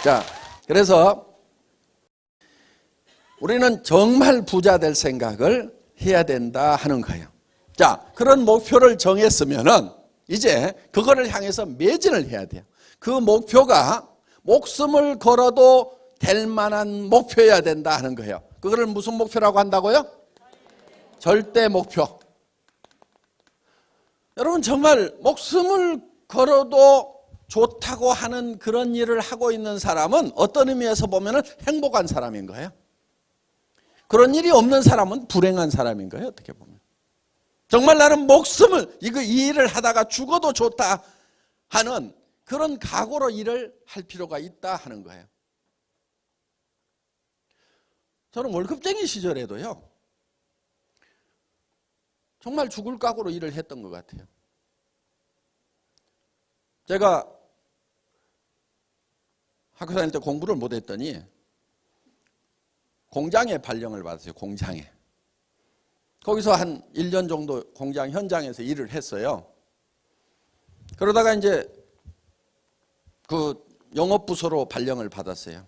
자, 그래서 우리는 정말 부자 될 생각을 해야 된다 하는 거예요. 자, 그런 목표를 정했으면은 이제 그거를 향해서 매진을 해야 돼요. 그 목표가 목숨을 걸어도 될 만한 목표여야 된다 하는 거예요. 그거를 무슨 목표라고 한다고요? 절대 목표. 여러분, 정말 목숨을 걸어도 좋다고 하는 그런 일을 하고 있는 사람은 어떤 의미에서 보면 행복한 사람인 거예요. 그런 일이 없는 사람은 불행한 사람인 거예요. 어떻게 보면. 정말 나는 목숨을 이 일을 하다가 죽어도 좋다 하는 그런 각오로 일을 할 필요가 있다 하는 거예요. 저는 월급쟁이 시절에도요, 정말 죽을 각오로 일을 했던 것 같아요. 제가 학교 다닐 때 공부를 못했더니 공장에 발령을 받았어요. 공장에. 거기서 한 1년 정도 공장 현장에서 일을 했어요. 그러다가 이제 그 영업부서로 발령을 받았어요.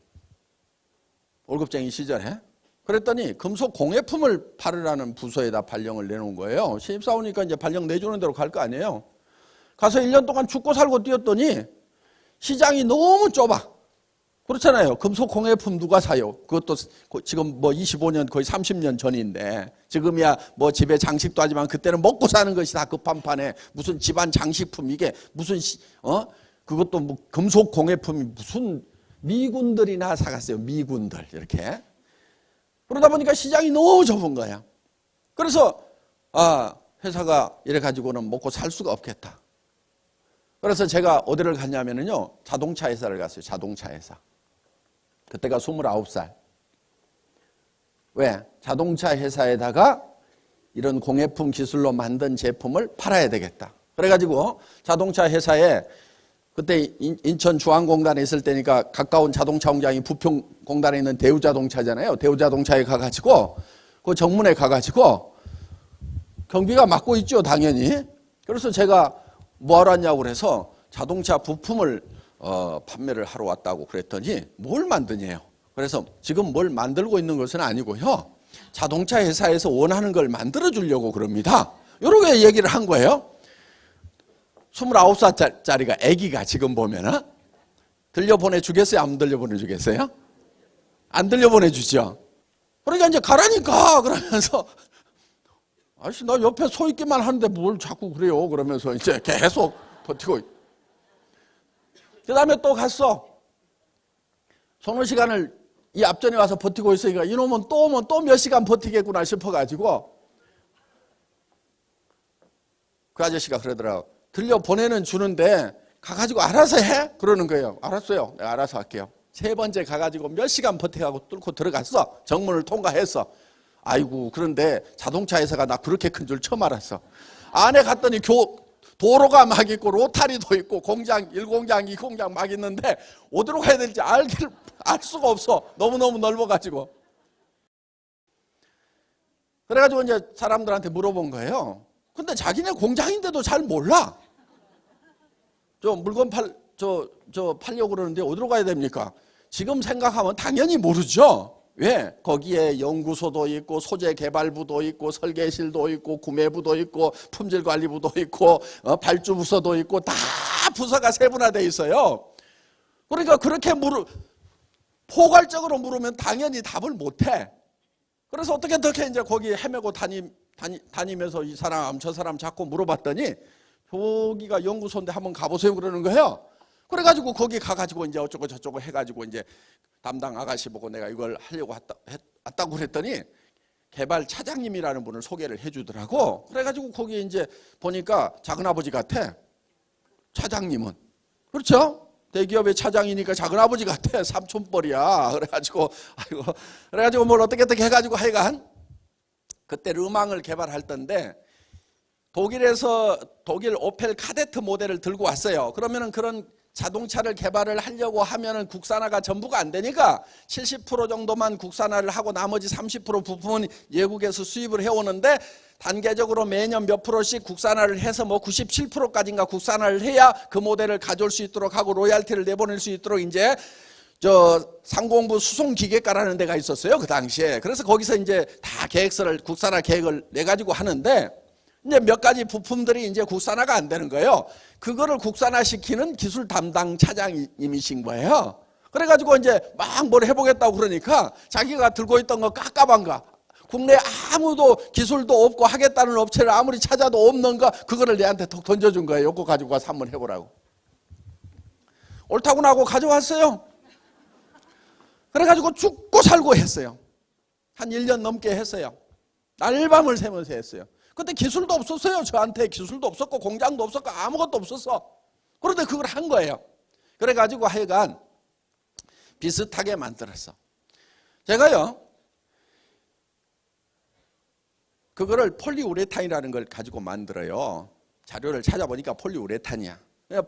월급쟁이 시절에. 그랬더니 금속 공예품을 팔으라는 부서에다 발령을 내놓은 거예요. 신입사원이니까 이제 발령 내주는 대로 갈 거 아니에요. 가서 1년 동안 죽고 살고 뛰었더니 시장이 너무 좁아. 그렇잖아요. 금속 공예품 누가 사요? 그것도 지금 뭐 25년 거의 30년 전인데 지금이야 뭐 집에 장식도 하지만 그때는 먹고 사는 것이 다 급한판에 무슨 집안 장식품 이게 무슨 그것도 뭐 금속 공예품이 무슨 미군들이나 사갔어요. 미군들 이렇게. 그러다 보니까 시장이 너무 좁은 거야. 그래서 회사가 이래 가지고는 먹고 살 수가 없겠다. 그래서 제가 어디를 갔냐면요, 자동차 회사를 갔어요. 자동차 회사. 그때가 29살. 왜? 자동차 회사에다가 이런 공예품 기술로 만든 제품을 팔아야 되겠다. 그래가지고 자동차 회사에 그때 인천 중앙공단에 있을 때니까 가까운 자동차 공장이 부평공단에 있는 대우자동차잖아요. 대우자동차에 가가지고 그 정문에 가가지고 경비가 맡고 있죠, 당연히. 그래서 제가 뭐하러 왔냐고 그래서 자동차 부품을 판매를 하러 왔다고 그랬더니 뭘 만드냐요. 그래서 지금 뭘 만들고 있는 것은 아니고요, 자동차 회사에서 원하는 걸 만들어 주려고 그럽니다. 이렇게 얘기를 한 거예요. 29살짜리가 아기가 지금 보면은 들려보내주겠어요? 안 들려보내주겠어요? 안 들려보내주죠. 그러니까 이제 가라니까 그러면서 아저씨 나 옆에 서 있기만 하는데 뭘 자꾸 그래요 그러면서 이제 계속 버티고. 그 다음에 또 갔어. 서너 시간을 이 앞전에 와서 버티고 있으니까 이놈은 또 오면 또 몇 시간 버티겠구나 싶어가지고 그 아저씨가 그러더라고. 들려보내는 주는데 가가지고 알아서 해? 그러는 거예요. 알았어요. 내가 알아서 할게요. 세 번째 가가지고 몇 시간 버텨가고 뚫고 들어갔어. 정문을 통과했어. 아이고, 그런데 자동차 회사가 나 그렇게 큰 줄 처음 알았어. 안에 갔더니 도로가 막 있고 로타리도 있고 공장 1공장 2공장 막 있는데 어디로 가야 될지 알 수가 없어. 너무너무 넓어가지고. 그래가지고 이제 사람들한테 물어본 거예요. 근데 자기네 공장인데도 잘 몰라. 저 물건 팔려고 그러는데 어디로 가야 됩니까? 지금 생각하면 당연히 모르죠. 왜? 거기에 연구소도 있고 소재 개발부도 있고 설계실도 있고 구매부도 있고 품질관리부도 있고 발주부서도 있고 다 부서가 세분화되어 있어요. 그러니까 그렇게 포괄적으로 물으면 당연히 답을 못해. 그래서 어떻게 이제 거기 헤매고 다니면서 이 사람 저 사람 자꾸 물어봤더니 저기가 연구소인데 한번 가보세요 그러는 거예요. 그래가지고 거기 가가지고 이제 어쩌고 저쩌고 해가지고 이제 담당 아가씨 보고 내가 이걸 하려고 왔다고 그랬더니 개발 차장님이라는 분을 소개를 해주더라고. 그래가지고 거기 이제 보니까 작은아버지 같아. 차장님은. 그렇죠? 대기업의 차장이니까 작은아버지 같아. 삼촌뻘이야. 그래가지고 뭘 어떻게 해가지고 하여간 그때 르망을 개발할 때인데 독일 오펠 카데트 모델을 들고 왔어요. 그러면은 그런 자동차를 개발을 하려고 하면은 국산화가 전부가 안 되니까 70% 정도만 국산화를 하고 나머지 30% 부품은 외국에서 수입을 해오는데 단계적으로 매년 몇 프로씩 국산화를 해서 뭐 97%까지인가 국산화를 해야 그 모델을 가져올 수 있도록 하고 로열티를 내보낼 수 있도록 이제 저 상공부 수송기계과라는 데가 있었어요, 그 당시에. 그래서 거기서 이제 다 계획서를 국산화 계획을 내 가지고 하는데 이제 몇 가지 부품들이 이제 국산화가 안 되는 거예요. 그거를 국산화 시키는 기술 담당 차장님이신 거예요. 그래가지고 이제 막 뭘 해보겠다고 그러니까 자기가 들고 있던 거 깝깝한가, 국내 아무도 기술도 없고 하겠다는 업체를 아무리 찾아도 없는 거, 그거를 내한테 톡 던져준 거예요. 요거 가지고 가서 한번 해보라고. 옳다고 나고 가져왔어요. 그래가지고 죽고 살고 했어요. 한 1년 넘게 했어요. 날밤을 새면서 했어요. 그때 기술도 없었어요. 저한테 기술도 없었고 공장도 없었고 아무것도 없었어. 그런데 그걸 한 거예요. 그래가지고 하여간 비슷하게 만들었어. 제가요, 그거를 폴리우레탄이라는 걸 가지고 만들어요. 자료를 찾아보니까 폴리우레탄이야.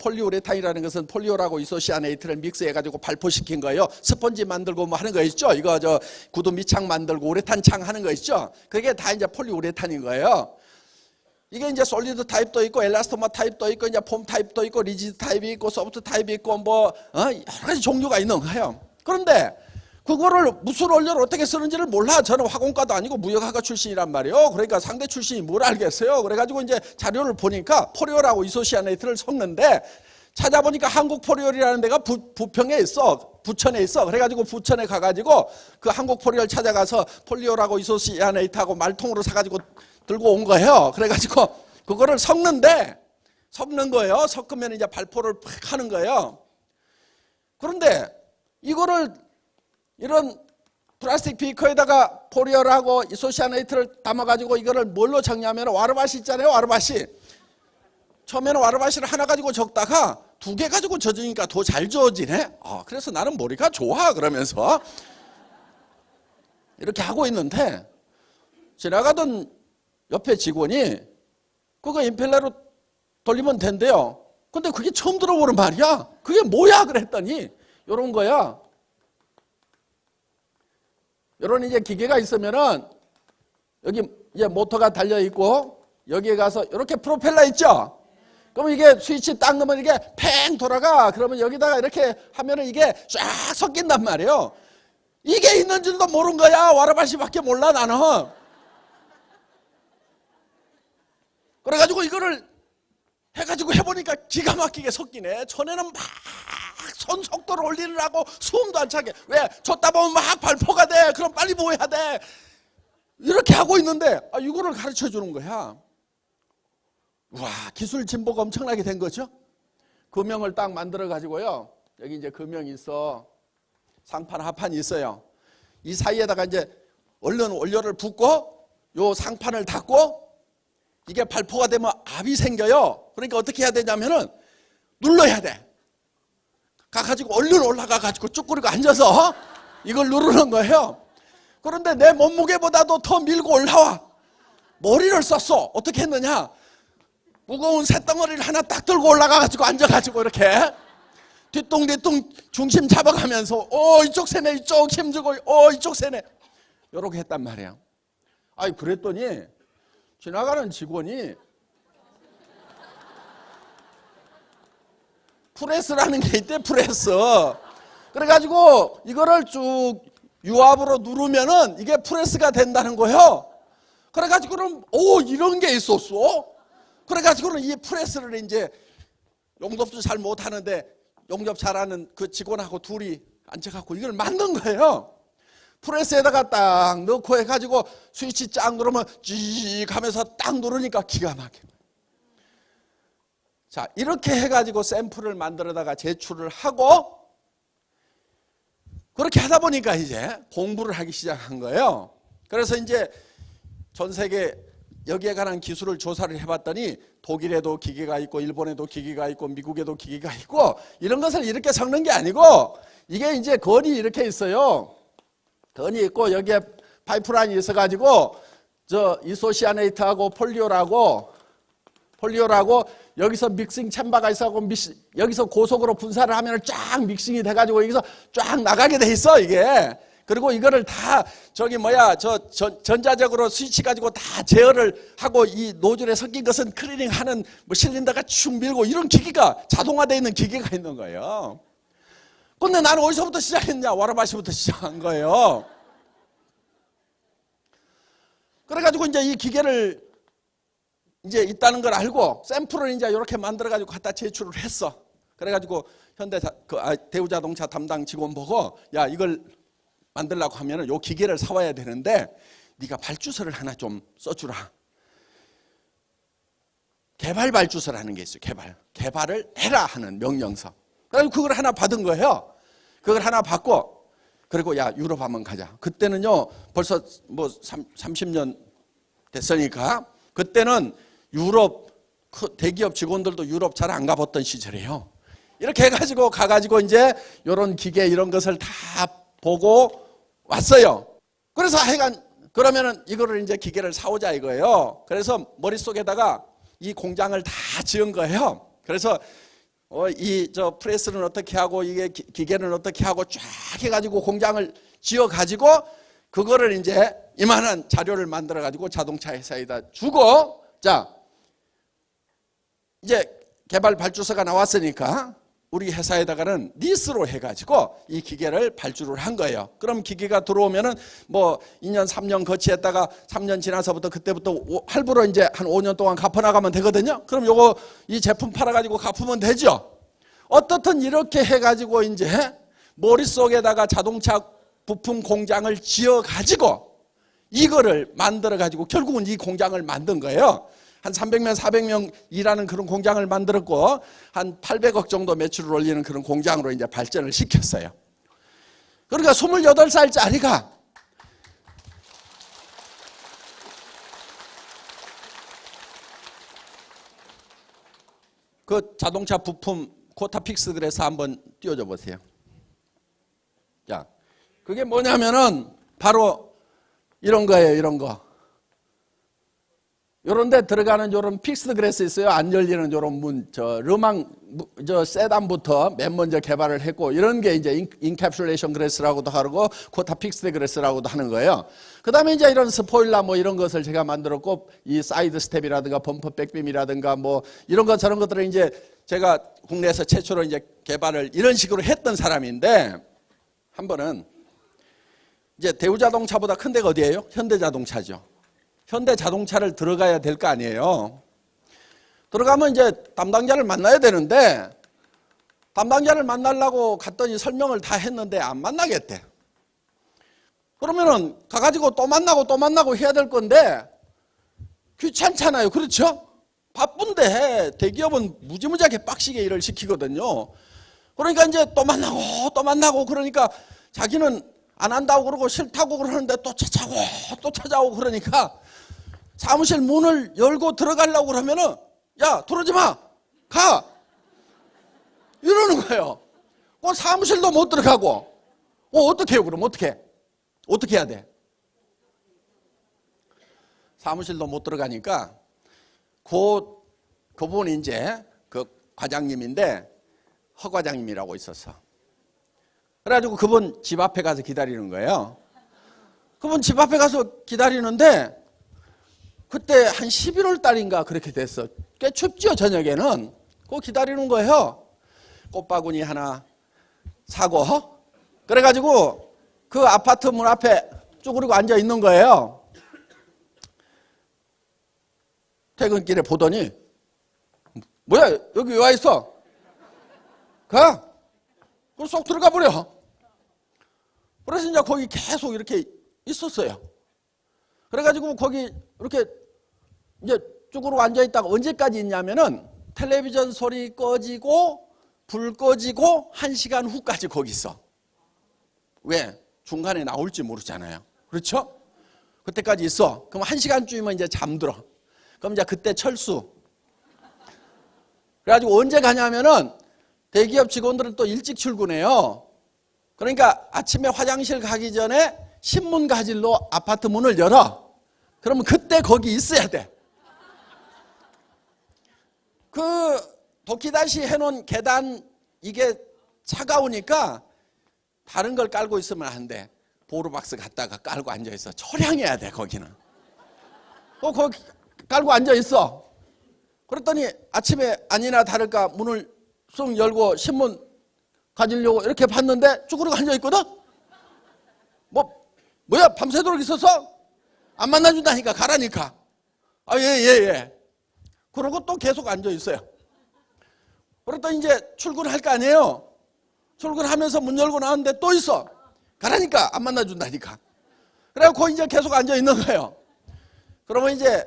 폴리우레탄이라는 것은 폴리오라고 이소시아네이트를 믹스해가지고 발포시킨 거예요. 스펀지 만들고 뭐 하는 거 있죠? 이거 저 구두 밑창 만들고 우레탄 창 하는 거 있죠? 그게 다 이제 폴리우레탄인 거예요. 이게 이제 솔리드 타입도 있고 엘라스토머 타입도 있고 이제 폼 타입도 있고 리지드 타입이 있고 소프트 타입이 있고 뭐 여러 가지 종류가 있는 거예요. 그런데 그거를 무슨 원료를 어떻게 쓰는지를 몰라. 저는 화공과도 아니고 무역학과 출신이란 말이에요. 그러니까 상대 출신이 뭘 알겠어요. 그래가지고 이제 자료를 보니까 포리올하고 이소시아네이트를 섞는데 찾아보니까 한국포리올이라는 데가 부평에 있어. 부천에 있어. 그래가지고 부천에 가가지고 그 한국포리올 찾아가서 폴리올하고 이소시아네이트하고 말통으로 사가지고 들고 온 거예요. 그래가지고 그거를 섞는 거예요. 섞으면 이제 발포를 팍 하는 거예요. 그런데 이거를 이런 플라스틱 비커에다가 포리올하고 이소시아네이트를 담아가지고 이거를 뭘로 적냐면 와르바시 있잖아요. 와르바시. 처음에는 와르바시를 하나 가지고 적다가 2개 가지고 젖으니까 더 잘 저어지네. 그래서 나는 머리가 좋아 그러면서 이렇게 하고 있는데 지나가던 옆에 직원이 그거 임펠러로 돌리면 된대요. 근데 그게 처음 들어보는 말이야. 그게 뭐야 그랬더니 이런 거야. 이런 이제 기계가 있으면은 여기 이제 모터가 달려 있고 여기에 가서 이렇게 프로펠러 있죠? 그러면 이게 스위치 딱 넣으면 이게 팽 돌아가. 그러면 여기다가 이렇게 하면은 이게 쫙 섞인단 말이에요. 이게 있는 줄도 모른 거야. 와라바시밖에 몰라 나는. 그래가지고 이거를 해가지고 해보니까 기가 막히게 섞이네. 전에는 막 손 속도를 올리느라고 숨도 안 차게. 왜? 줬다 보면 막 발포가 돼. 그럼 빨리 뭐 해야 돼? 이렇게 하고 있는데 이거를 가르쳐 주는 거야. 와, 기술 진보가 엄청나게 된 거죠. 금형을 딱 만들어 가지고요. 여기 이제 금형이 있어. 상판 하판이 있어요. 이 사이에다가 이제 얼른 원료를 붓고 요 상판을 닫고 이게 발포가 되면 압이 생겨요. 그러니까 어떻게 해야 되냐면은 눌러야 돼. 가가지고 얼른 올라가가지고 쭈꾸리고 앉아서 이걸 누르는 거예요. 그런데 내 몸무게보다도 더 밀고 올라와. 머리를 썼어. 어떻게 했느냐? 무거운 쇳덩어리를 하나 딱 들고 올라가가지고 앉아가지고 이렇게 뒤뚱뒤뚱 중심 잡아가면서 이쪽 세네, 이쪽 힘주고 이쪽 세네. 이렇게 했단 말이야. 그랬더니 지나가는 직원이 프레스라는 게 있대, 프레스. 그래가지고 이거를 쭉 유압으로 누르면은 이게 프레스가 된다는 거예요. 그래가지고는 이런 게 있었어. 그래가지고는 이 프레스를 이제 용접도 잘 못하는데 용접 잘하는 그 직원하고 둘이 앉아갖고 이걸 만든 거예요. 프레스에다가 딱 넣고 해가지고 스위치 쫙 누르면 찌익 하면서 딱 누르니까 기가 막혀. 자, 이렇게 해가지고 샘플을 만들어다가 제출을 하고 그렇게 하다 보니까 이제 공부를 하기 시작한 거예요. 그래서 이제 전 세계 여기에 관한 기술을 조사를 해봤더니 독일에도 기계가 있고 일본에도 기계가 있고 미국에도 기계가 있고 이런 것을 이렇게 섞는 게 아니고 이게 이제 건이 이렇게 있어요. 건이 있고 여기에 파이프라인이 있어가지고 저 이소시아네이트하고 폴리올하고 여기서 믹싱 챔버가 있어가지고 여기서 고속으로 분사를 하면 쫙 믹싱이 돼가지고 여기서 쫙 나가게 돼 있어 이게. 그리고 이거를 다 전자적으로 스위치 가지고 다 제어를 하고 이 노즐에 섞인 것은 클리닝하는 뭐 실린더가 쭉 밀고 이런 기기가 자동화되어 있는 기계가 있는 거예요. 근데 나는 어디서부터 시작했냐? 와라바시부터 시작한 거예요. 그래가지고 이제 이 기계를 이제 있다는 걸 알고 샘플을 이제 이렇게 만들어가지고 갖다 제출을 했어. 그래가지고 대우자동차 담당 직원 보고, 야, 이걸 만들려고 하면은 요 기계를 사와야 되는데 네가 발주서를 하나 좀 써주라. 개발 발주서라는 게 있어요. 개발을 해라 하는 명령서. 그래서 그걸 하나 받은 거예요. 그걸 하나 받고, 그리고 야, 유럽 한번 가자. 그때는요 벌써 뭐 30년 됐으니까, 그때는 유럽 대기업 직원들도 유럽 잘 안 가봤던 시절이에요. 이렇게 해가지고 가가지고 이제 이런 기계 이런 것을 다 보고 왔어요. 그래서 하여간 그러면은 이거를 이제 기계를 사오자 이거예요. 그래서 머릿속에다가 이 공장을 다 지은 거예요. 그래서 이 저 프레스는 어떻게 하고 이게 기계는 어떻게 하고 쫙 해가지고 공장을 지어 가지고 그거를 이제 이만한 자료를 만들어 가지고 자동차 회사에다 주고, 자 이제 개발 발주서가 나왔으니까 우리 회사에다가는 리스로 해가지고 이 기계를 발주를 한 거예요. 그럼 기계가 들어오면은 뭐 2년 3년 거치했다가 3년 지나서부터 그때부터 할부로 이제 한 5년 동안 갚아 나가면 되거든요. 그럼 요거 이 제품 팔아가지고 갚으면 되죠. 어떻든 이렇게 해가지고 이제 머릿속에다가 자동차 부품 공장을 지어가지고 이거를 만들어가지고 결국은 이 공장을 만든 거예요. 한 300명, 400명 일하는 그런 공장을 만들었고 한 800억 정도 매출을 올리는 그런 공장으로 이제 발전을 시켰어요. 그러니까 28살짜리가 그 자동차 부품 코타 픽스 그래서 한번 띄워줘 보세요. 자, 그게 뭐냐면은 바로 이런 거예요. 이런 거. 요런 데 들어가는 요런 픽스드 그래스 있어요. 안 열리는 요런 문, 세단부터 맨 먼저 개발을 했고, 이런 게 이제 인캡슐레이션 그래스라고도 하고, 코타 픽스드 그래스라고도 하는 거예요. 그 다음에 이제 이런 스포일러 뭐 이런 것을 제가 만들었고, 이 사이드 스텝이라든가 범퍼 백빔이라든가 뭐 이런 것 저런 것들을 이제 제가 국내에서 최초로 이제 개발을 이런 식으로 했던 사람인데, 한 번은 이제 대우자동차보다 큰 데가 어디예요? 현대자동차죠. 현대자동차를 들어가야 될 거 아니에요. 들어가면 이제 담당자를 만나야 되는데, 담당자를 만나려고 갔더니 설명을 다 했는데 안 만나겠대. 그러면은 가가지고 또 만나고 해야 될 건데 귀찮잖아요. 그렇죠? 바쁜데 대기업은 무지무지하게 빡시게 일을 시키거든요. 그러니까 이제 또 만나고 그러니까 자기는 안 한다고 그러고 싫다고 그러는데 또 찾아오고 그러니까 사무실 문을 열고 들어가려고 그러면은 야, 들어오지 마! 가! 이러는 거예요. 그 사무실도 못 들어가고. 어떻게 해요, 그럼? 어떻게 해야 돼? 사무실도 못 들어가니까 그분이 이제 그 과장님인데 허 과장님이라고 있었어. 그래가지고 그분 집 앞에 가서 기다리는 거예요. 그분 집 앞에 가서 기다리는데 그때 한 11월 달인가 그렇게 됐어. 꽤 춥죠, 저녁에는. 그거 기다리는 거예요. 꽃바구니 하나 사고. 그래가지고 그 아파트 문 앞에 쭈그리고 앉아 있는 거예요. 퇴근길에 보더니 뭐야, 여기 왜 와 있어? 가. 그럼 쏙 들어가 버려. 그래서 이제 거기 계속 이렇게 있었어요. 그래가지고 거기 이렇게 이제 쭈그리고 앉아있다가 언제까지 있냐면은 텔레비전 소리 꺼지고 불 꺼지고 1시간 후까지 거기 있어. 왜? 중간에 나올지 모르잖아요. 그렇죠? 그때까지 있어. 그럼 1시간쯤이면 이제 잠들어. 그럼 이제 그때 철수. 그래가지고 언제 가냐면은 대기업 직원들은 또 일찍 출근해요. 그러니까 아침에 화장실 가기 전에 신문 가질로 아파트 문을 열어. 그러면 그때 거기 있어야 돼. 그 도끼다시 해놓은 계단 이게 차가우니까 다른 걸 깔고 있으면 안 돼. 보루박스 갖다가 깔고 앉아있어. 초량해야 돼, 거기는. 거기 깔고 앉아있어. 그랬더니 아침에 아니나 다를까 문을 쑥 열고 신문 가지려고 이렇게 봤는데 쭈그리고 앉아있거든? 뭐야, 밤새도록 있었어? 안 만나준다니까, 가라니까. 예. 그러고 또 계속 앉아있어요. 그러다 이제 출근할 거 아니에요? 출근하면서 문 열고 나왔는데 또 있어. 가라니까, 안 만나준다니까. 그래갖고 이제 계속 앉아있는 거예요. 그러면 이제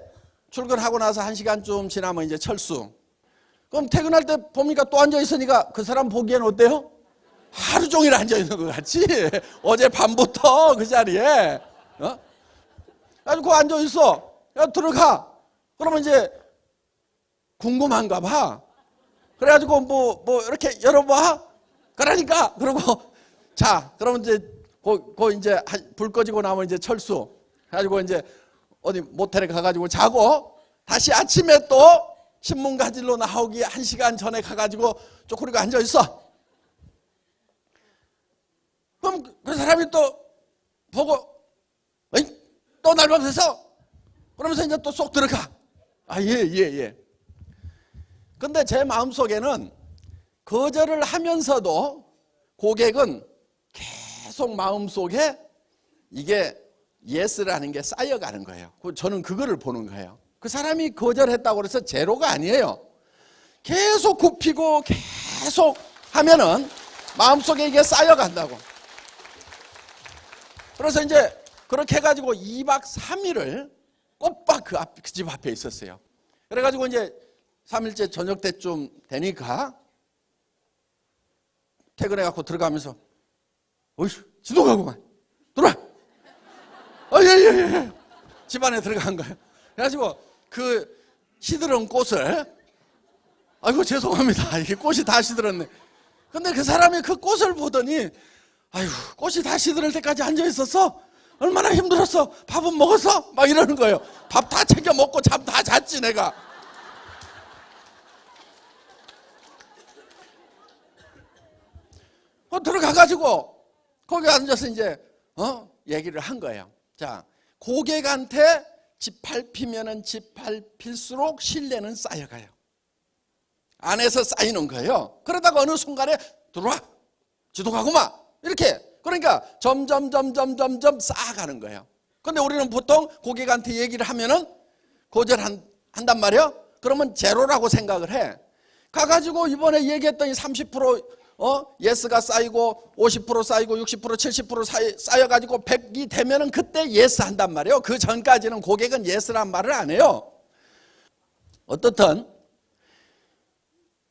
출근하고 나서 1시간쯤 지나면 이제 철수. 그럼 퇴근할 때 보니까 또 앉아있으니까 그 사람 보기엔 어때요? 하루 종일 앉아있는 것 같지? 어제 밤부터 그 자리에. 아주 그 앉아있어. 야, 들어가. 그러면 이제 궁금한가 봐. 그래가지고 뭐 이렇게 열어봐. 그러니까. 그러고 자, 그러면 이제 이제 불 꺼지고 나면 이제 철수. 그래가지고 이제 어디 모텔에 가가지고 자고 다시 아침에 또 신문 가지러 나오기 1시간 전에 가가지고 쪼그리고 앉아있어. 그럼 그 사람이 또 보고 또 날 밤새서 그러면서 이제 또 쏙 들어가. 예. 근데 제 마음속에는 거절을 하면서도 고객은 계속 마음속에 이게 예스라는 게 쌓여가는 거예요. 저는 그거를 보는 거예요. 그 사람이 거절했다고 해서 제로가 아니에요. 계속 굽히고 계속 하면은 마음속에 이게 쌓여간다고. 그래서 이제 그렇게 해가지고 2박 3일을 꼬박 그 집 앞에 있었어요. 그래가지고 이제 3일째 저녁 때쯤 되니까 퇴근해갖고 들어가면서 어이씨 지도가구만 들어와. 예. 집 안에 들어간 거예요. 그래가지고 그 시들은 꽃을 아이고 죄송합니다. 이게 꽃이 다 시들었네. 근데 그 사람이 그 꽃을 보더니 아이고 꽃이 다 시들을 때까지 앉아있었어? 얼마나 힘들었어? 밥은 먹었어? 막 이러는 거예요. 밥 다 챙겨 먹고 잠 다 잤지 내가. 들어가가지고 거기 앉아서 이제 얘기를 한 거예요. 자, 고객한테 짓밟히면은 짓밟힐수록 신뢰는 쌓여가요. 안에서 쌓이는 거예요. 그러다가 어느 순간에 들어와 지도가구마 이렇게 그러니까 점점 쌓아가는 거예요. 근데 우리는 보통 고객한테 얘기를 하면은 거절한단 말이에요. 그러면 제로라고 생각을 해. 가가지고 이번에 얘기했더니 30% 예스가 쌓이고 50% 쌓이고 60% 70% 쌓여가지고 100이 되면은 그때 예스 한단 말이에요. 그 전까지는 고객은 예스란 말을 안 해요. 어떻든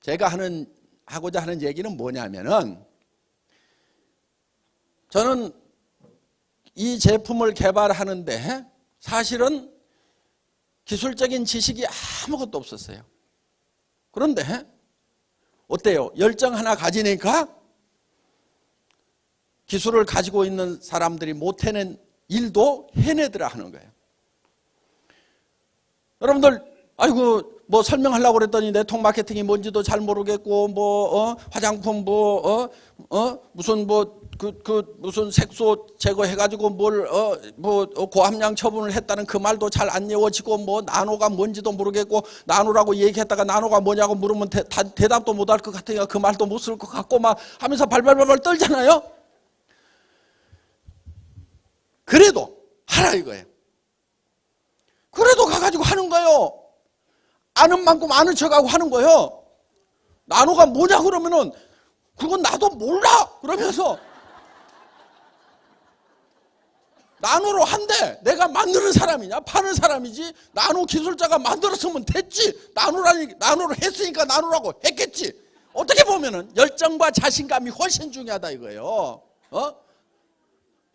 제가 하고자 하는 얘기는 뭐냐면은 저는 이 제품을 개발하는데 사실은 기술적인 지식이 아무것도 없었어요. 그런데 어때요? 열정 하나 가지니까 기술을 가지고 있는 사람들이 못 해낸 일도 해내더라 하는 거예요. 여러분들 아이고 뭐 설명하려고 그랬더니 네트워크 마케팅이 뭔지도 잘 모르겠고 화장품 무슨 무슨 색소 제거해가지고 고함량 처분을 했다는 그 말도 잘 안 외워지고 나노가 뭔지도 모르겠고 나노라고 얘기했다가 나노가 뭐냐고 물으면 대답도 못 할 것 같으니까 그 말도 못 쓸 것 같고 막 하면서 발발발발 떨잖아요. 그래도 하라 이거예요. 그래도 가가지고 하는 거예요. 아는 만큼 아는 척하고 하는 거예요. 나노가 뭐냐 그러면은 그건 나도 몰라 그러면서 나노로 한대. 내가 만드는 사람이냐 파는 사람이지. 나노 기술자가 만들었으면 됐지. 나노를 했으니까 나노라고 했겠지. 어떻게 보면은 열정과 자신감이 훨씬 중요하다 이거예요.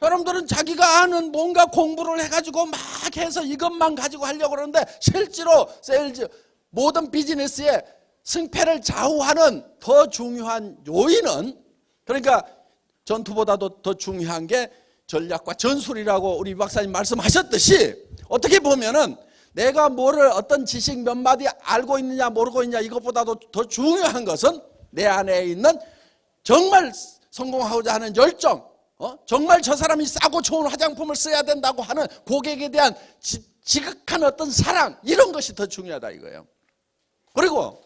여러분들은 자기가 아는 뭔가 공부를 해가지고 막 해서 이것만 가지고 하려고 그러는데 실제로 세일즈 모든 비즈니스의 승패를 좌우하는 더 중요한 요인은 그러니까 전투보다도 더 중요한 게 전략과 전술이라고 우리 박사님 말씀하셨듯이 어떻게 보면은 내가 뭐를 어떤 지식 몇 마디 알고 있느냐 모르고 있느냐 이것보다도 더 중요한 것은 내 안에 있는 정말 성공하고자 하는 열정, 정말 저 사람이 싸고 좋은 화장품을 써야 된다고 하는 고객에 대한 지극한 어떤 사랑 이런 것이 더 중요하다 이거예요. 그리고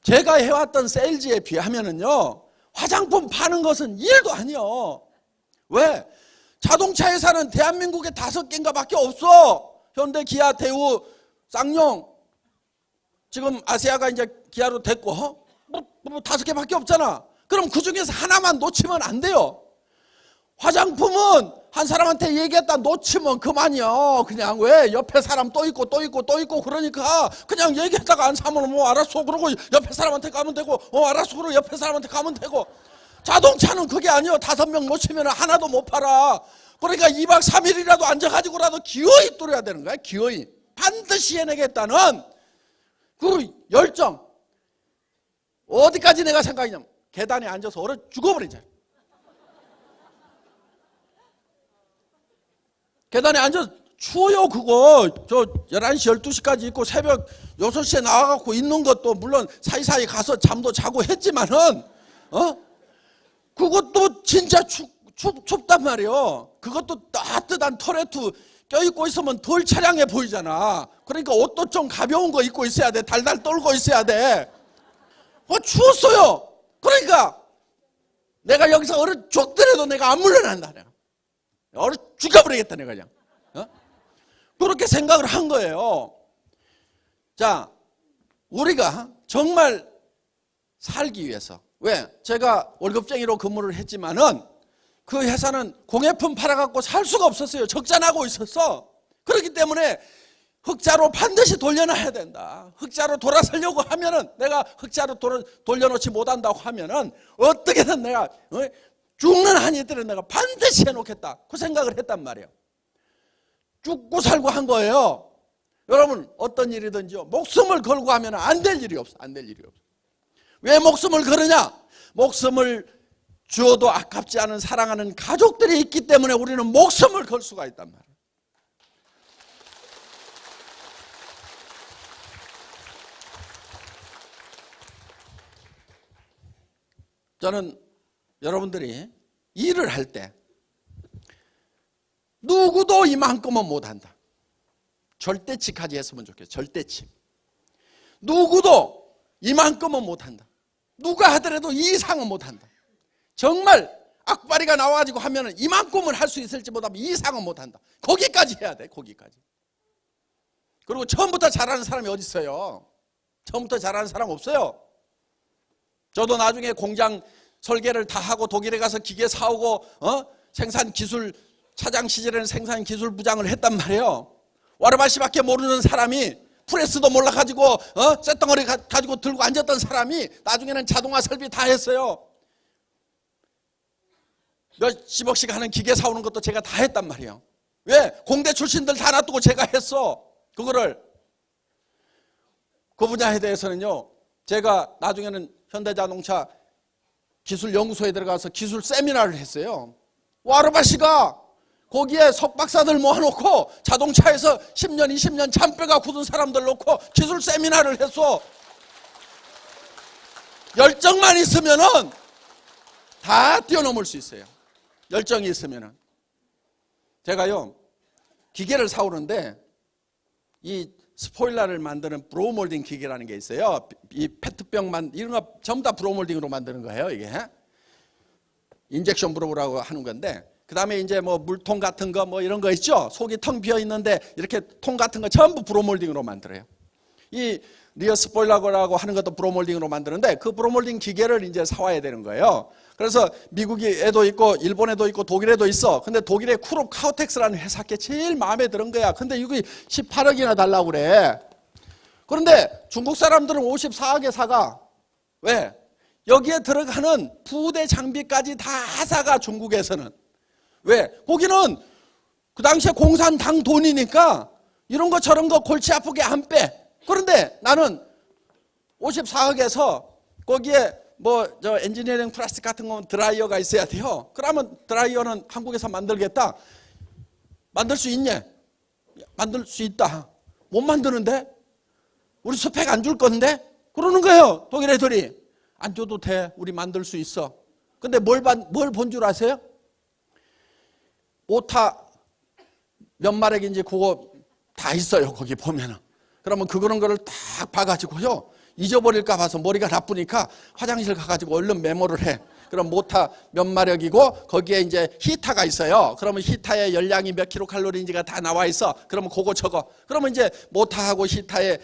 제가 해왔던 세일즈에 비하면은요, 화장품 파는 것은 일도 아니요. 왜? 자동차 회사는 대한민국에 5개인가 밖에 없어. 현대, 기아, 대우, 쌍용. 지금 아세아가 이제 기아로 됐고, 뭐 5개밖에 없잖아. 그럼 그 중에서 하나만 놓치면 안 돼요. 화장품은 한 사람한테 얘기했다 놓치면 그만이요. 그냥 왜? 옆에 사람 또 있고 또 있고 또 있고 그러니까 그냥 얘기했다가 안 사면 뭐 알았어 그러고 옆에 사람한테 가면 되고 알았어 그러고 옆에 사람한테 가면 되고. 자동차는 그게 아니요. 5명 놓치면 하나도 못 팔아. 그러니까 2박 3일이라도 앉아가지고라도 기어이 뚫어야 되는 거야. 기어이. 반드시 해내겠다는 그 열정. 어디까지 내가 생각이냐면 계단에 앉아서 얼어 죽어버리잖아. 계단에 앉아서 추워요. 그거 저 11시 12시까지 있고 새벽 6시에 나와갖고 있는 것도 물론 사이사이 가서 잠도 자고 했지만은 그것도 진짜 춥단 말이에요. 그것도 따뜻한 터레트 껴입고 있으면 덜 차량해 보이잖아. 그러니까 옷도 좀 가벼운 거 입고 있어야 돼. 달달 떨고 있어야 돼. 추웠어요. 그러니까 내가 여기서 얼어 죽더라도 내가 안 물러난다. 내가 얼어 죽여버리겠다 내가 그냥. 그렇게 생각을 한 거예요. 자, 우리가 정말 살기 위해서. 왜? 제가 월급쟁이로 근무를 했지만은 그 회사는 공예품 팔아갖고 살 수가 없었어요. 적자나고 있었어. 그렇기 때문에 흑자로 반드시 돌려놔야 된다. 흑자로 돌아서려고 하면은 내가 흑자로 돌려놓지 못한다고 하면은 어떻게든 내가 죽는 한이 있더라도 내가 반드시 해놓겠다. 그 생각을 했단 말이에요. 죽고 살고 한 거예요. 여러분 어떤 일이든지요. 목숨을 걸고 하면 안 될 일이 없어. 안 될 일이 없어. 왜 목숨을 걸으냐? 목숨을 주어도 아깝지 않은 사랑하는 가족들이 있기 때문에 우리는 목숨을 걸 수가 있단 말이에요. 저는 여러분들이 일을 할 때 누구도 이만큼은 못한다. 절대치까지 했으면 좋겠어요. 절대치. 누구도 이만큼은 못한다. 누가 하더라도 이 이상은 못한다. 정말 악바리가 나와가지고 하면 이만큼은 할 수 있을지 못하면 이 이상은 못한다. 거기까지 해야 돼. 거기까지. 그리고 처음부터 잘하는 사람이 어디 있어요? 처음부터 잘하는 사람 없어요. 저도 나중에 공장 설계를 다 하고 독일에 가서 기계 사오고 생산기술 차장 시절에는 생산기술부장을 했단 말이에요. 와르바시밖에 모르는 사람이 프레스도 몰라가지고 쇳덩어리 가지고 들고 앉았던 사람이 나중에는 자동화 설비 다 했어요. 몇십억씩 하는 기계 사오는 것도 제가 다 했단 말이에요. 왜? 공대 출신들 다 놔두고 제가 했어. 그거를. 그 분야에 대해서는요, 제가 나중에는 현대자동차 기술연구소에 들어가서 기술 세미나를 했어요. 와르바시가 거기에 석박사들 모아놓고 자동차에서 10년, 20년 잔뼈가 굳은 사람들 놓고 기술 세미나를 했어. 열정만 있으면은 다 뛰어넘을 수 있어요. 열정이 있으면은. 제가요, 기계를 사오는데 이 스포일러를 만드는 브로우몰딩 기계라는 게 있어요. 이 페트병 이런 거 전부 다 브로우몰딩으로 만드는 거예요, 이게. 인젝션 브로우라고 하는 건데, 그 다음에 이제 뭐 물통 같은 거 뭐 이런 거 있죠? 속이 텅 비어 있는데 이렇게 통 같은 거 전부 브로우몰딩으로 만들어요. 이 리어 스포일러라고 하는 것도 브로우몰딩으로 만드는데 그 브로우몰딩 기계를 이제 사와야 되는 거예요. 그래서 미국에도 있고 일본에도 있고 독일에도 있어. 근데 독일의 쿠롭 카우텍스라는 회사께 제일 마음에 드는 거야. 근데 이거 18억이나 달라고 그래. 그런데 중국 사람들은 54억에 사가. 왜? 여기에 들어가는 부대 장비까지 다 사가, 중국에서는. 왜? 거기는 그 당시에 공산당 돈이니까 이런 거 저런 거 골치 아프게 안 빼. 그런데 나는 54억에서 거기에 뭐 저 엔지니어링 플라스틱 같은 건 드라이어가 있어야 돼요. 그러면 드라이어는 한국에서 만들겠다. 만들 수 있냐? 만들 수 있다. 못 만드는데? 우리 스펙 안 줄 건데? 그러는 거예요. 독일 애들이. 안 줘도 돼. 우리 만들 수 있어. 근데 뭘 본 줄 아세요? 오타 몇 마력인지 그거 다 있어요. 거기 보면은. 그러면 그런 거를 딱 봐가지고요. 잊어버릴까 봐서 머리가 나쁘니까 화장실 가가지고 얼른 메모를 해. 그럼 모타 몇 마력이고 거기에 이제 히타가 있어요. 그러면 히타의 열량이 몇 킬로칼로리인지가 다 나와 있어. 그러면 그거 적어. 그러면 이제 모타하고 히타의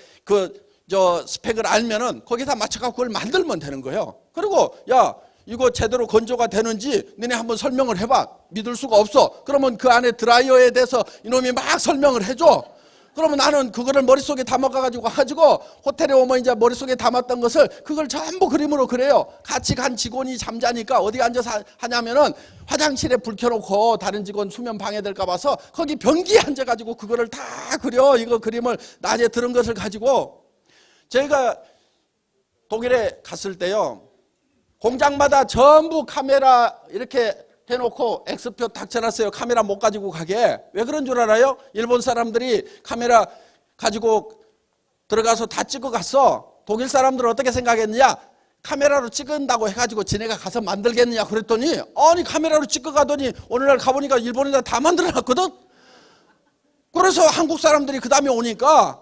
스펙을 알면은 거기다 맞춰갖고 그걸 만들면 되는 거예요. 그리고 야, 이거 제대로 건조가 되는지 너네 한번 설명을 해봐. 믿을 수가 없어. 그러면 그 안에 드라이어에 대해서 이놈이 막 설명을 해줘. 그러면 나는 그거를 머릿속에 담아가지고 호텔에 오면 이제 머릿속에 담았던 것을 그걸 전부 그림으로 그려요. 같이 간 직원이 잠자니까 어디 앉아서 하냐면은 화장실에 불 켜놓고 다른 직원 수면 방해될까 봐서 거기 변기에 앉아가지고 그거를 다 그려. 이거 그림을 낮에 들은 것을 가지고 제가 독일에 갔을 때요. 공장마다 전부 카메라 이렇게 해놓고 X표 딱 쳐놨어요. 카메라 못 가지고 가게. 왜 그런 줄 알아요? 일본 사람들이 카메라 가지고 들어가서 다 찍어 갔어. 독일 사람들은 어떻게 생각했느냐? 카메라로 찍은다고 해가지고 지네가 가서 만들겠느냐 그랬더니 아니 카메라로 찍어 가더니 오늘날 가보니까 일본에다 다 만들어놨거든. 그래서 한국 사람들이 그 다음에 오니까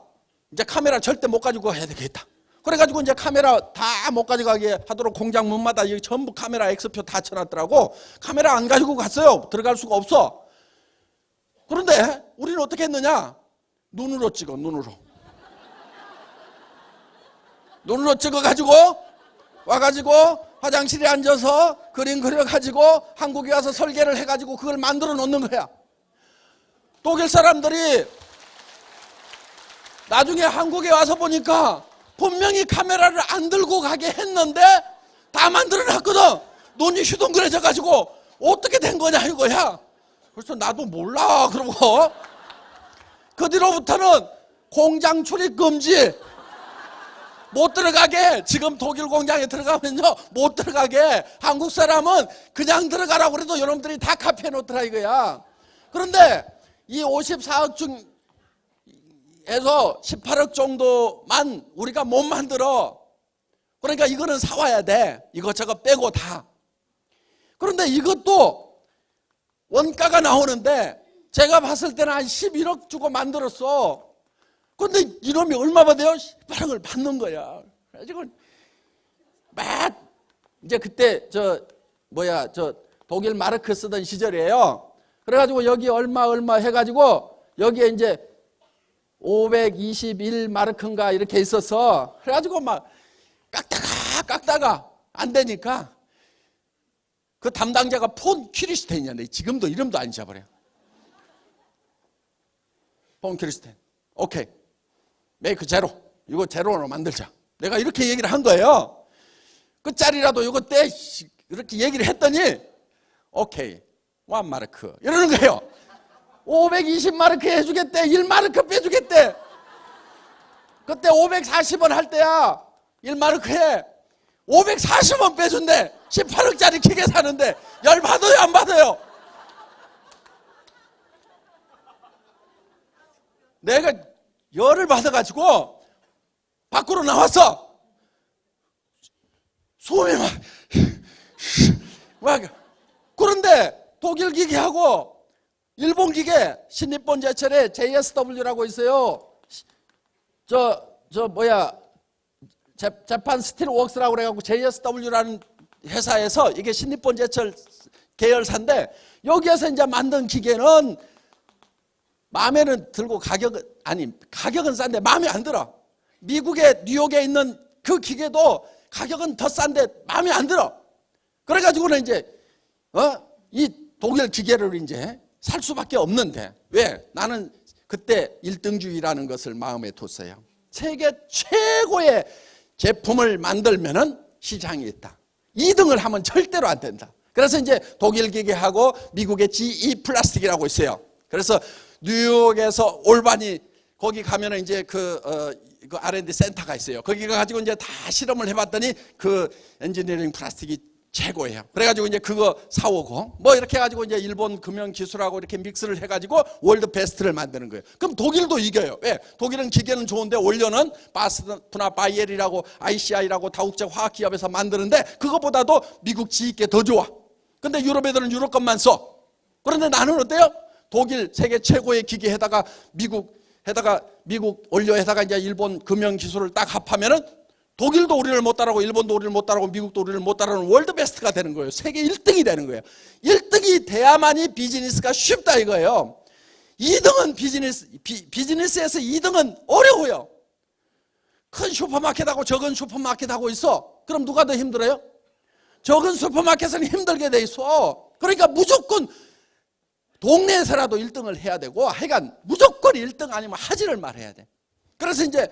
이제 카메라 절대 못 가지고 가야 되겠다. 그래가지고 이제 카메라 다 못 가져가게 하도록 공장 문마다 여기 전부 카메라 X표 다 쳐놨더라고. 카메라 안 가지고 갔어요. 들어갈 수가 없어. 그런데 우리는 어떻게 했느냐? 눈으로 찍어, 눈으로. 눈으로 찍어가지고 와가지고 화장실에 앉아서 그림 그려가지고 한국에 와서 설계를 해가지고 그걸 만들어 놓는 거야. 독일 사람들이 나중에 한국에 와서 보니까 분명히 카메라를 안 들고 가게 했는데 다 만들어놨거든. 눈이 휘둥그레져가지고 어떻게 된 거냐 이거야. 그래서 나도 몰라 그러고 그 뒤로부터는 공장 출입 금지. 못 들어가게. 지금 독일 공장에 들어가면요 못 들어가게. 한국 사람은 그냥 들어가라고 그래도 여러분들이 다 카피해 놓더라 이거야. 그런데 이 54억 중 에서 18억 정도만 우리가 못 만들어. 그러니까 이거는 사와야 돼. 이것저것 빼고 다. 그런데 이것도 원가가 나오는데 제가 봤을 때는 한 11억 주고 만들었어. 그런데 이놈이 얼마 받아요? 18억을 받는 거야. 그래가지고 막 이제 그때 독일 마르크 쓰던 시절이에요. 그래가지고 여기 얼마 해가지고 여기에 이제 521 마르크인가 이렇게 있어서 그래가지고 막 깎다가 안 되니까 그 담당자가 폰 퀴리스텐이었네. 지금도 이름도 안 잊어버려. 폰 퀴리스텐. 오케이. 메이크 제로. 이거 제로로 만들자. 내가 이렇게 얘기를 한 거예요. 끝자리라도 이거 떼. 이렇게 얘기를 했더니 오케이. 1 마르크. 이러는 거예요. 520마르크 해주겠대. 1마르크 빼주겠대. 그때 540원 할 때야. 1마르크 해. 540원 빼준대. 18억짜리 기계 사는데 열 받아요 안 받아요? 내가 열을 받아가지고 밖으로 나왔어. 소음이 막 그런데 독일 기계하고 일본 기계 신니폰 제철에 JSW라고 있어요. 재판 스틸웍스라고 그래갖고 JSW라는 회사에서 이게 신니폰 제철 계열사인데 여기에서 이제 만든 기계는 마음에는 들고 가격은 싼데 마음에 안 들어. 미국의 뉴욕에 있는 그 기계도 가격은 더 싼데 마음에 안 들어. 그래가지고는 이제 이 독일 기계를 이제 살 수밖에 없는데 왜? 나는 그때 1등주의라는 것을 마음에 뒀어요. 세계 최고의 제품을 만들면은 시장이 있다. 2등을 하면 절대로 안 된다. 그래서 이제 독일 기계하고 미국의 GE 플라스틱이라고 있어요. 그래서 뉴욕에서 올바니 거기 가면은 이제 그 R&D 센터가 있어요. 거기 가지고 이제 다 실험을 해봤더니 그 엔지니어링 플라스틱이 최고예요. 그래가지고 이제 그거 사오고 뭐 이렇게 해가지고 이제 일본 금형 기술하고 이렇게 믹스를 해가지고 월드 베스트를 만드는 거예요. 그럼 독일도 이겨요. 왜? 독일은 기계는 좋은데 원료는 바스프나 바이엘이라고 ICI라고 다국제 화학기업에서 만드는데 그거보다도 미국 지식계 더 좋아. 근데 유럽 애들은 유럽 것만 써. 그런데 나는 어때요? 독일 세계 최고의 기계에다가 미국 원료에다가 이제 일본 금형 기술을 딱 합하면은 독일도 우리를 못 따라오고 일본도 우리를 못 따라오고 미국도 우리를 못 따라오는 월드 베스트가 되는 거예요. 세계 1등이 되는 거예요. 1등이 돼야만이 비즈니스가 쉽다 이거예요. 2등은 비즈니스에서 2등은 어려워요. 큰 슈퍼마켓하고 적은 슈퍼마켓하고 있어. 그럼 누가 더 힘들어요? 적은 슈퍼마켓은 힘들게 돼 있어. 그러니까 무조건 동네에서라도 1등을 해야 되고 하여간 무조건 1등 아니면 하지를 말해야 돼. 그래서 이제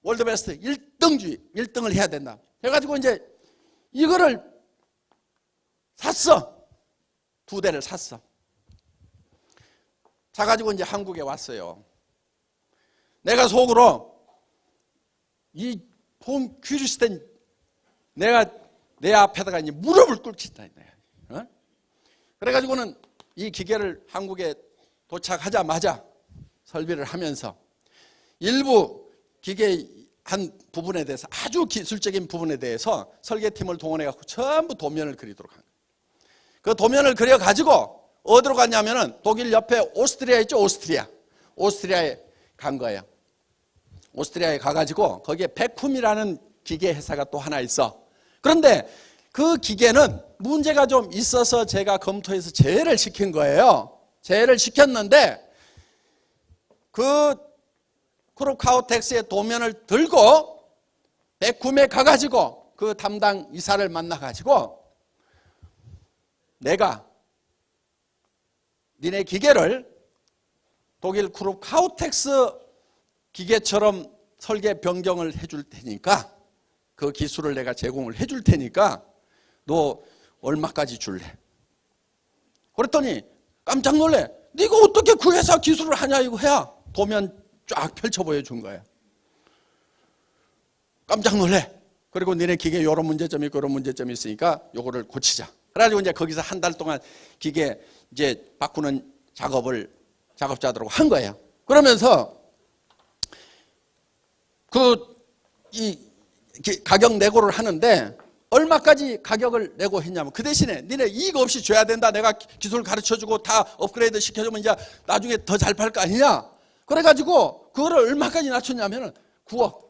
월드베스트 1등주의 1등을 해야 된다 해가지고 이제 이거를 샀어. 2대를 샀어. 사가지고 이제 한국에 왔어요. 내가 속으로 이 폰 퀴리스텐 내가 내 앞에다가 이제 무릎을 꿇친다. 어? 그래가지고는 이 기계를 한국에 도착하자마자 설비를 하면서 일부 기계 한 부분에 대해서 아주 기술적인 부분에 대해서 설계팀을 동원해갖고 전부 도면을 그리도록 한 거예요. 그 도면을 그려가지고 어디로 갔냐면은 독일 옆에 오스트리아 있죠? 오스트리아에 간 거예요. 오스트리아에 가가지고 거기에 베쿰이라는 기계 회사가 또 하나 있어. 그런데 그 기계는 문제가 좀 있어서 제가 검토해서 제외를 시킨 거예요. 제외를 시켰는데 그 크루카우텍스의 도면을 들고 베쿰에 가가지고 그 담당 이사를 만나가지고 내가 니네 기계를 독일 크루카우텍스 기계처럼 설계 변경을 해줄 테니까 그 기술을 내가 제공을 해줄 테니까 너 얼마까지 줄래? 그랬더니 깜짝 놀래. 네가 어떻게 그 회사 기술을 하냐 이거 해야 도면 쫙 펼쳐 보여준 거야. 깜짝 놀래. 그리고 니네 기계 이런 문제점이 있고 이런 문제점이 있으니까 요거를 고치자. 그래가지고 이제 거기서 한 달 동안 기계 이제 바꾸는 작업을 작업자들하고 한 거예요. 그러면서 이 가격 내고를 하는데 얼마까지 가격을 내고 했냐면 그 대신에 니네 이익 없이 줘야 된다. 내가 기술 가르쳐주고 다 업그레이드 시켜주면 이제 나중에 더 잘 팔 거 아니냐. 그래가지고 그거를 얼마까지 낮췄냐면 9억.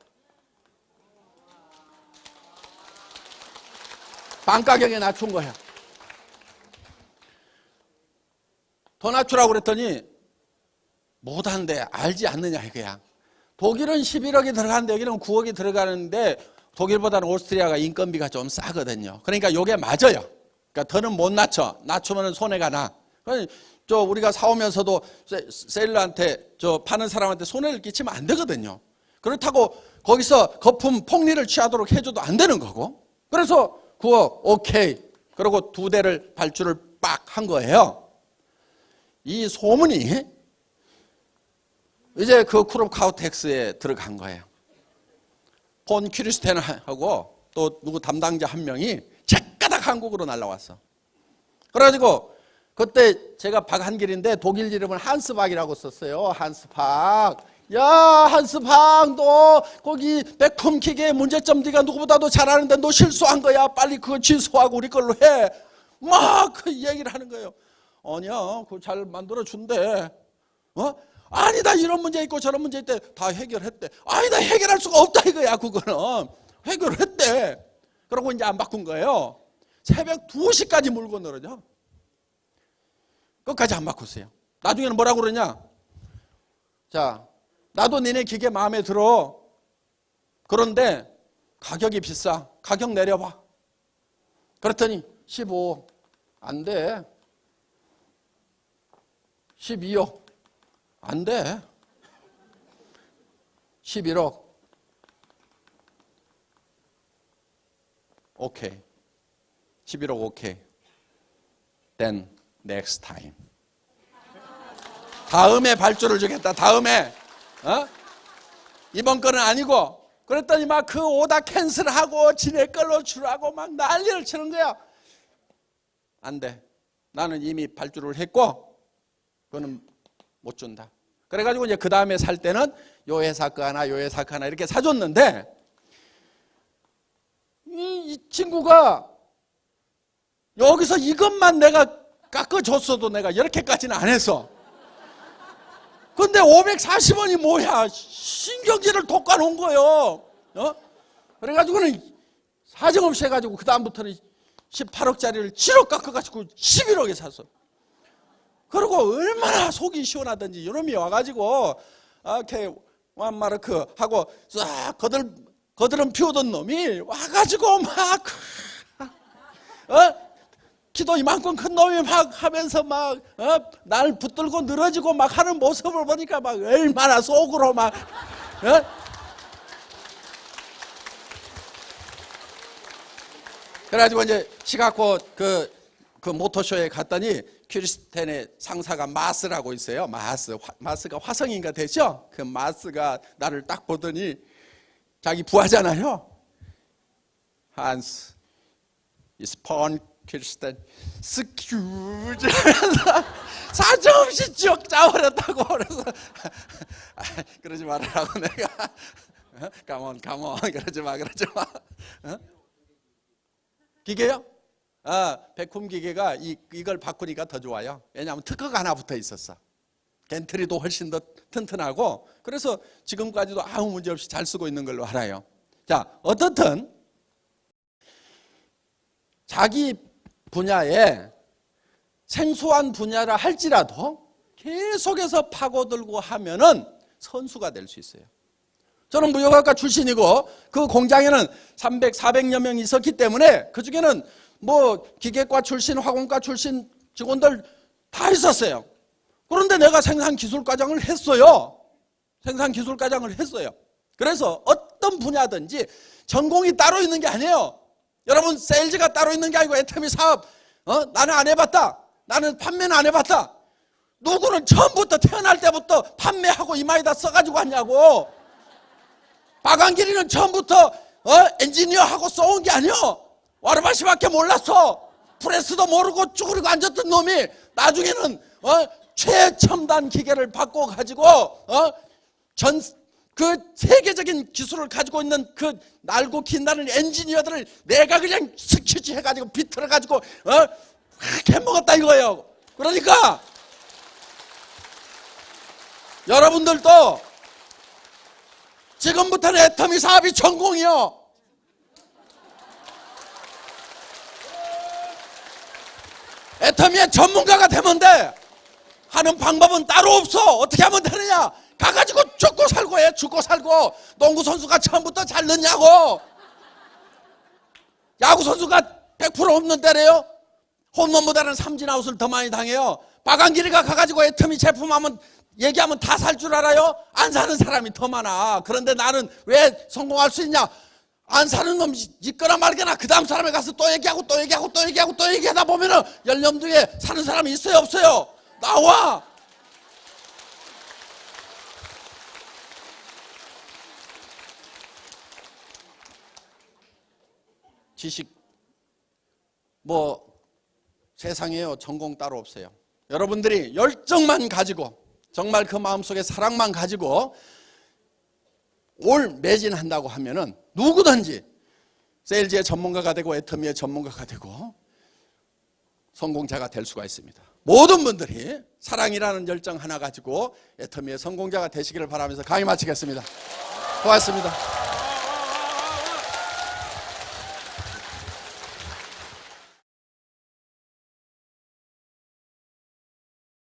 반 가격에 낮춘 거야. 더 낮추라고 그랬더니 못한대. 알지 않느냐 이거야. 독일은 11억이 들어가는데 여기는 9억이 들어가는데 독일보다는 오스트리아가 인건비가 좀 싸거든요. 그러니까 이게 맞아요. 그러니까 더는 못 낮춰. 낮추면 손해가 나. 저 우리가 사오면서도 세일러한테 저 파는 사람한테 손해를 끼치면 안 되거든요. 그렇다고 거기서 거품 폭리를 취하도록 해줘도 안 되는 거고. 그래서 9억 오케이. 그리고 2대를 발주를 빡 한 거예요. 이 소문이 이제 그 크루카우텍스에 들어간 거예요. 폰 퀴리스텐하고 또 누구 담당자 한 명이 제까닥 한국으로 날라왔어. 그래가지고 그때 제가 박한길인데 독일 이름은 한스박이라고 썼어요. 한스박. 야 한스박 너 거기 베쿰 기계 문제점 네가 누구보다도 잘하는데 너 실수한 거야. 빨리 그거 취소하고 우리 걸로 해. 막 그 얘기를 하는 거예요. 아니야 그거 잘 만들어준대. 아니다 이런 문제 있고 저런 문제 있대. 다 해결했대. 아니다 해결할 수가 없다 이거야. 그거는 해결을 했대. 그러고 이제 안 바꾼 거예요. 새벽 2시까지 물고 늘어져. 끝까지 안 바꿨어요. 나중에는 뭐라고 그러냐. 자 나도 니네 기계 마음에 들어. 그런데 가격이 비싸. 가격 내려봐. 그랬더니 15 안 돼. 12억 안 돼. 11억 오케이. 11억 오케이. Then next time. 다음에 발주를 주겠다. 다음에 이번 거는 아니고. 그랬더니 막 그 오다 캔슬하고 지네 걸로 주라고 막 난리를 치는 거야. 안 돼. 나는 이미 발주를 했고 그거는 못 준다. 그래가지고 이제 그 다음에 살 때는 요 회사 거 하나, 요 회사 거 하나 이렇게 사줬는데 이 친구가 여기서 이것만 내가 깎아줬어도 내가 이렇게까지는 안 했어. 근데 540원이 뭐야? 신경질을 돋궈놓은 거예요. 그래가지고는 사정없이 해가지고 그 다음부터는 18억짜리를 7억 깎아가지고 11억에 샀어. 그리고 얼마나 속이 시원하던지 이놈이 와가지고 이렇게 완마르크 하고 싹 거드름 피우던 놈이 와가지고 막 키도 이만큼 큰 놈이 막 하면서 막 날 붙들고 늘어지고 막 하는 모습을 보니까 막 얼마나 속으로 막 그래가지고 이제 시카고 그 모터쇼에 갔더니 크리스텐의 상사가 마스라고 있어요. 마스가 화성인가 되죠? 그 마스가 나를 딱 보더니 자기 부하잖아요. 한스 이스폰 크리스텐 스큐즈 사정없이 쭉 짜버렸다고. 그래서 그러지 말라고 내가 가몬 그러지 마 기계요? 백홈 기계가 이걸 바꾸니까 더 좋아요. 왜냐하면 특허가 하나 붙어 있었어. 겐트리도 훨씬 더 튼튼하고, 그래서 지금까지도 아무 문제 없이 잘 쓰고 있는 걸로 알아요. 자, 어떻든 자기 분야에 생소한 분야라 할지라도 계속해서 파고들고 하면은 선수가 될 수 있어요. 저는 무역학과 출신이고 그 공장에는 300, 400여 명이 있었기 때문에 그 중에는 뭐 기계과 출신, 화공과 출신 직원들 다 있었어요. 그런데 내가 생산기술과장을 했어요. 생산기술과장을 했어요. 그래서 어떤 분야든지 전공이 따로 있는 게 아니에요. 여러분, 세일즈가 따로 있는 게 아니고 애터미 사업 나는 안 해봤다. 나는 판매는 안 해봤다. 누구는 처음부터 태어날 때부터 판매하고 이마에다 써가지고 왔냐고. 박한길이는 처음부터 엔지니어하고 써온 게 아니요. 와르바시밖에 몰랐어. 프레스도 모르고 쭈그리고 앉았던 놈이 나중에는 최첨단 기계를 바꿔가지고 그 세계적인 기술을 가지고 있는 그 날고 긴다는 엔지니어들을 내가 그냥 스퀴지 해가지고 비틀어가지고 해먹었다 이거예요. 그러니까 여러분들도 지금부터는 애터미 사업이 전공이요. 애터미의 전문가가 되면 돼. 하는 방법은 따로 없어. 어떻게 하면 되느냐? 가가지고 죽고 살고 해. 죽고 살고. 농구선수가 처음부터 잘 넣냐고. 야구선수가 100% 홈런 때려요. 홈런보다는 삼진아웃을 더 많이 당해요. 박한길이가 가가지고 애터미 제품하면 얘기하면 다 살 줄 알아요? 안 사는 사람이 더 많아. 그런데 나는 왜 성공할 수 있냐? 안 사는 놈 있거나 말거나 그 다음 사람에 가서 또 얘기하고 또 얘기하고 또 얘기하고 또 얘기하다 보면은 연령등에 사는 사람이 있어요 없어요? 나와. 지식 뭐 세상에요 전공 따로 없어요. 여러분들이 열정만 가지고 정말 그 마음속에 사랑만 가지고 올 매진한다고 하면은 누구든지 세일즈의 전문가가 되고 애터미의 전문가가 되고 성공자가 될 수가 있습니다. 모든 분들이 사랑이라는 열정 하나 가지고 애터미의 성공자가 되시기를 바라면서 강의 마치겠습니다. 고맙습니다.